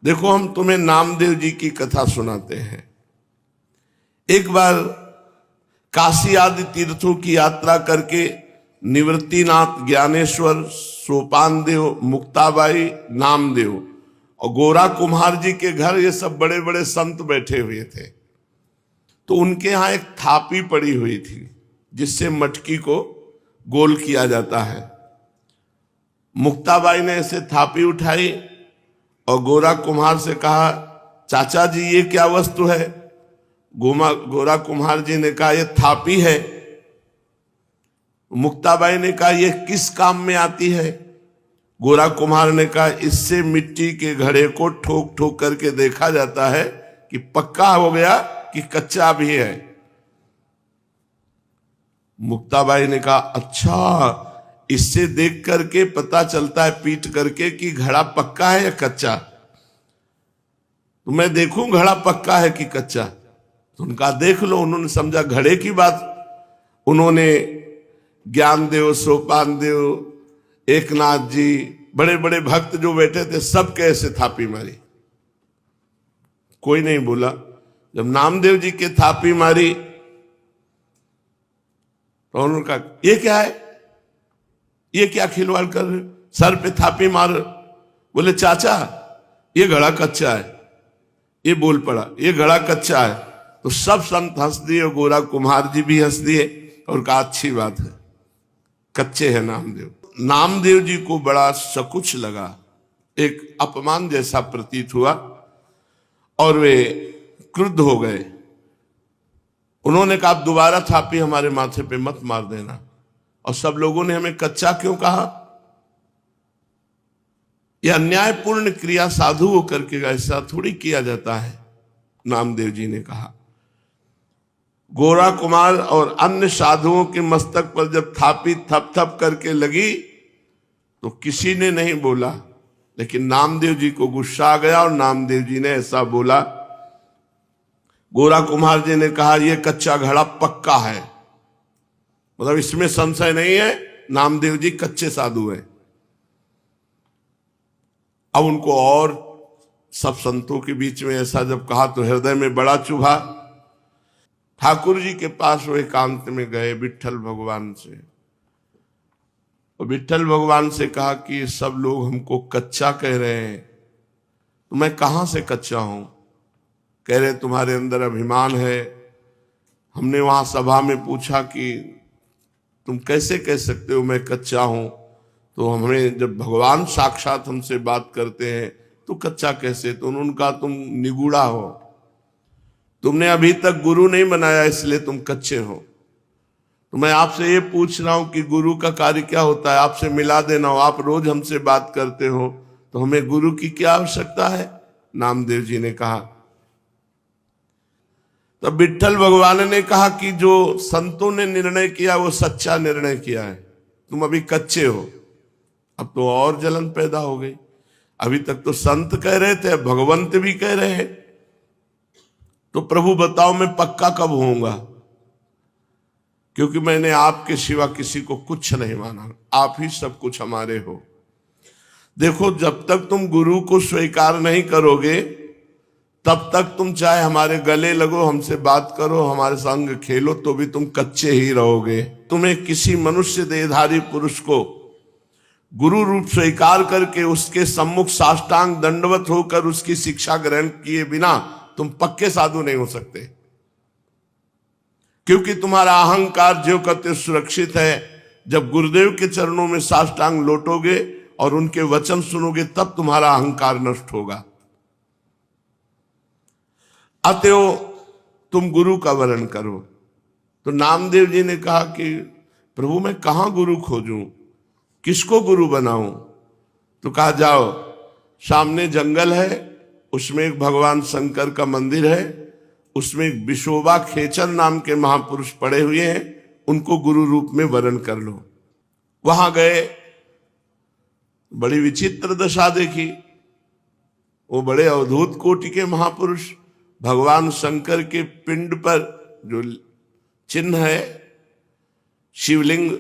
देखो, हम तुम्हें नामदेव जी की कथा सुनाते हैं। एक बार काशी आदि तीर्थों की यात्रा करके निवृत्तिनाथ, ज्ञानेश्वर, सोपानदेव, मुक्ताबाई, नामदेव और गोरा कुम्हार जी के घर ये सब बड़े बड़े संत बैठे हुए थे। तो उनके यहाँ एक थापी पड़ी हुई थी जिससे मटकी को गोल किया जाता है। मुक्ताबाई ने ऐसे थापी उठाई और गोरा कुम्हार से कहा, चाचा जी ये क्या वस्तु है? गोरा कुम्हार जी ने कहा, ये थापी है। मुक्ताबाई ने कहा, ये किस काम में आती है? गोरा कुम्हार ने कहा, इससे मिट्टी के घड़े को ठोक ठोक करके देखा जाता है कि पक्का हो गया कि कच्चा भी है। मुक्ताबाई ने कहा, अच्छा, इससे देख करके पता चलता है पीट करके कि घड़ा पक्का है या कच्चा? तो मैं देखूं घड़ा पक्का है कि कच्चा? तो उनका देख लो। उन्होंने समझा घड़े की बात। उन्होंने ज्ञानदेव, सोपानदेव, एकनाथ जी, बड़े बड़े भक्त जो बैठे थे, सब कैसे थापी मारी। कोई नहीं बोला। जब नामदेव जी के थापी मारी तो उन्होंने कहा, ये क्या है? ये क्या खिलवाड़ कर रहे? सर पे थापी मार। बोले, चाचा ये घड़ा कच्चा है। ये बोल पड़ा, ये घड़ा कच्चा है। तो सब संत हंस दिए और गोरा कुम्हार जी भी हंस दिए और कहा, अच्छी बात है, कच्चे हैं नामदेव। नामदेव जी को बड़ा सकुच लगा, एक अपमान जैसा प्रतीत हुआ और वे क्रुद्ध हो गए। उन्होंने कहा, आप दोबारा थापी हमारे माथे पे मत मार देना। और सब लोगों ने हमें कच्चा क्यों कहा? यह अन्यायपूर्ण क्रिया साधु होकर के ऐसा थोड़ी किया जाता है। नामदेव जी ने कहा। गोरा कुमार और अन्य साधुओं के मस्तक पर जब थापी थप थप करके लगी तो किसी ने नहीं बोला, लेकिन नामदेव जी को गुस्सा आ गया और नामदेव जी ने ऐसा बोला। गोरा कुम्हार जी ने कहा, यह कच्चा घड़ा पक्का है, मतलब इसमें संशय नहीं है, नामदेव जी कच्चे साधु हैं। अब उनको और सब संतों के बीच में ऐसा जब कहा तो हृदय में बड़ा चुभा। ठाकुर जी के पास वो एकांत में गए विट्ठल भगवान से, और विट्ठल भगवान से कहा कि सब लोग हमको कच्चा कह रहे हैं, तो मैं कहां से कच्चा हूं? कह रहे तुम्हारे अंदर अभिमान है। हमने वहां सभा में पूछा कि तुम कैसे कह सकते हो मैं कच्चा हूं? तो हमें जब भगवान साक्षात हमसे बात करते हैं तो कच्चा कैसे? तो उन्होंने कहा, तुम निगूढ़ा हो, तुमने अभी तक गुरु नहीं बनाया, इसलिए तुम कच्चे हो। तो मैं आपसे ये पूछ रहा हूं कि गुरु का कार्य क्या होता है? आपसे मिला देना हो। आप रोज हमसे बात करते हो, तो हमें गुरु की क्या आवश्यकता है? नामदेव जी ने कहा। तब विट्ठल भगवान ने कहा कि जो संतों ने निर्णय किया वो सच्चा निर्णय किया है, तुम अभी कच्चे हो। अब तो और जलन पैदा हो गई। अभी तक तो संत कह रहे थे, भगवंत भी कह रहे हैं, तो प्रभु बताओ मैं पक्का कब होऊंगा? क्योंकि मैंने आपके सिवा किसी को कुछ नहीं माना, आप ही सब कुछ हमारे हो। देखो, जब तक तुम गुरु को स्वीकार नहीं करोगे तब तक तुम चाहे हमारे गले लगो, हमसे बात करो, हमारे संग खेलो, तो भी तुम कच्चे ही रहोगे। तुम्हें किसी मनुष्य देहधारी पुरुष को गुरु रूप स्वीकार करके उसके सम्मुख साष्टांग दंडवत होकर उसकी शिक्षा ग्रहण किए बिना तुम पक्के साधु नहीं हो सकते। क्योंकि तुम्हारा अहंकार जो कहते सुरक्षित है। जब गुरुदेव के चरणों में साष्टांग लौटोगे और उनके वचन सुनोगे तब तुम्हारा अहंकार नष्ट होगा। अतएव तुम गुरु का वर्ण करो। तो नामदेव जी ने कहा कि प्रभु मैं कहां गुरु खोजूं, किसको गुरु बनाऊं? तो कहा, जाओ, सामने जंगल है, उसमें एक भगवान शंकर का मंदिर है, उसमें एक विशोबा खेचर नाम के महापुरुष पड़े हुए हैं, उनको गुरु रूप में वर्ण कर लो। वहां गए, बड़ी विचित्र दशा देखी। वो बड़े अवधूत कोटि के महापुरुष, भगवान शंकर के पिंड पर जो चिन्ह है शिवलिंग,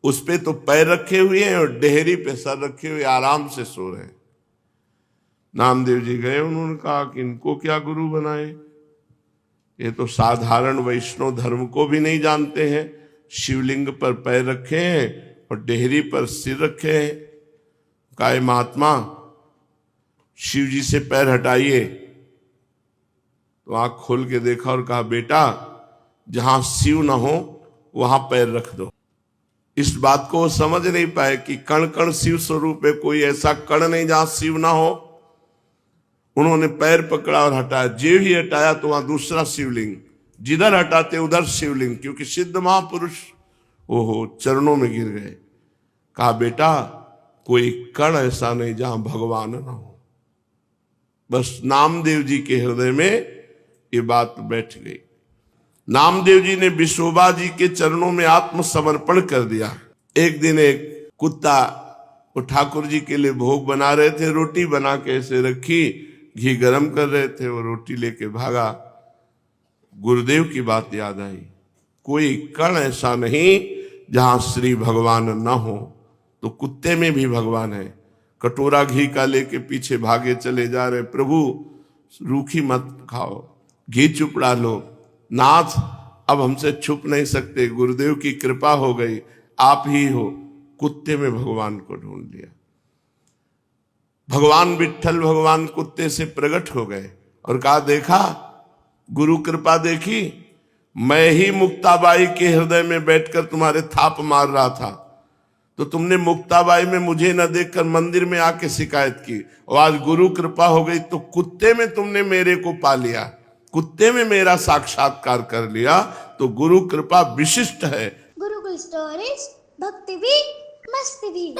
उस पे तो पैर रखे हुए हैं और डेहरी पे सर रखे हुए आराम से सो रहे हैं। नामदेव जी गए, उन्होंने कहा कि इनको क्या गुरु बनाए, ये तो साधारण वैष्णव धर्म को भी नहीं जानते हैं। शिवलिंग पर पैर रखे हैं और डेहरी पर सिर रखे हैं। कहा महात्मा शिव जी से पैर हटाइए, तो आंख खोल के देखा और कहा बेटा जहां शिव ना हो वहां पैर रख दो। इस बात को वो समझ नहीं पाए कि कण कण शिव स्वरूप है, कोई ऐसा कण नहीं जहां शिव ना हो। उन्होंने पैर पकड़ा और हटाया, जे ही हटाया तो वहां दूसरा शिवलिंग, जिधर हटाते उधर शिवलिंग, क्योंकि सिद्ध महापुरुष ओहो चरणों में गिर गए। कहा बेटा कोई कण ऐसा नहीं जहां भगवान ना हो। बस नामदेव जी के हृदय में ये बात बैठ गई। नामदेव जी ने विश्वोबा जी के चरणों में आत्मसमर्पण कर दिया। एक दिन एक कुत्ता वो ठाकुर जी के लिए भोग बना रहे थे, रोटी बना के ऐसे रखी, घी गरम कर रहे थे, वो रोटी लेके भागा। गुरुदेव की बात याद आई, कोई कण ऐसा नहीं जहां श्री भगवान न हो। तो कुत्ते में भी भगवान है। कटोरा घी का लेके पीछे भागे चले जा रहे, प्रभु रूखी मत खाओ, घी चुपड़ा लो, नाथ अब हमसे छुप नहीं सकते, गुरुदेव की कृपा हो गई, आप ही हो। कुत्ते में भगवान को ढूंढ लिया। भगवान विट्ठल भगवान कुत्ते से प्रकट हो गए और कहा देखा गुरु कृपा देखी, मैं ही मुक्ताबाई के हृदय में बैठकर तुम्हारे थाप मार रहा था, तो तुमने मुक्ताबाई में मुझे न देखकर मंदिर में आके शिकायत की, और आज गुरु कृपा हो गई तो कुत्ते में तुमने मेरे को पा लिया, कुत्ते में मेरा साक्षात्कार कर लिया। तो गुरु कृपा विशिष्ट है। गुरुकुल स्टोरीज, भक्ति भी मस्ती भी।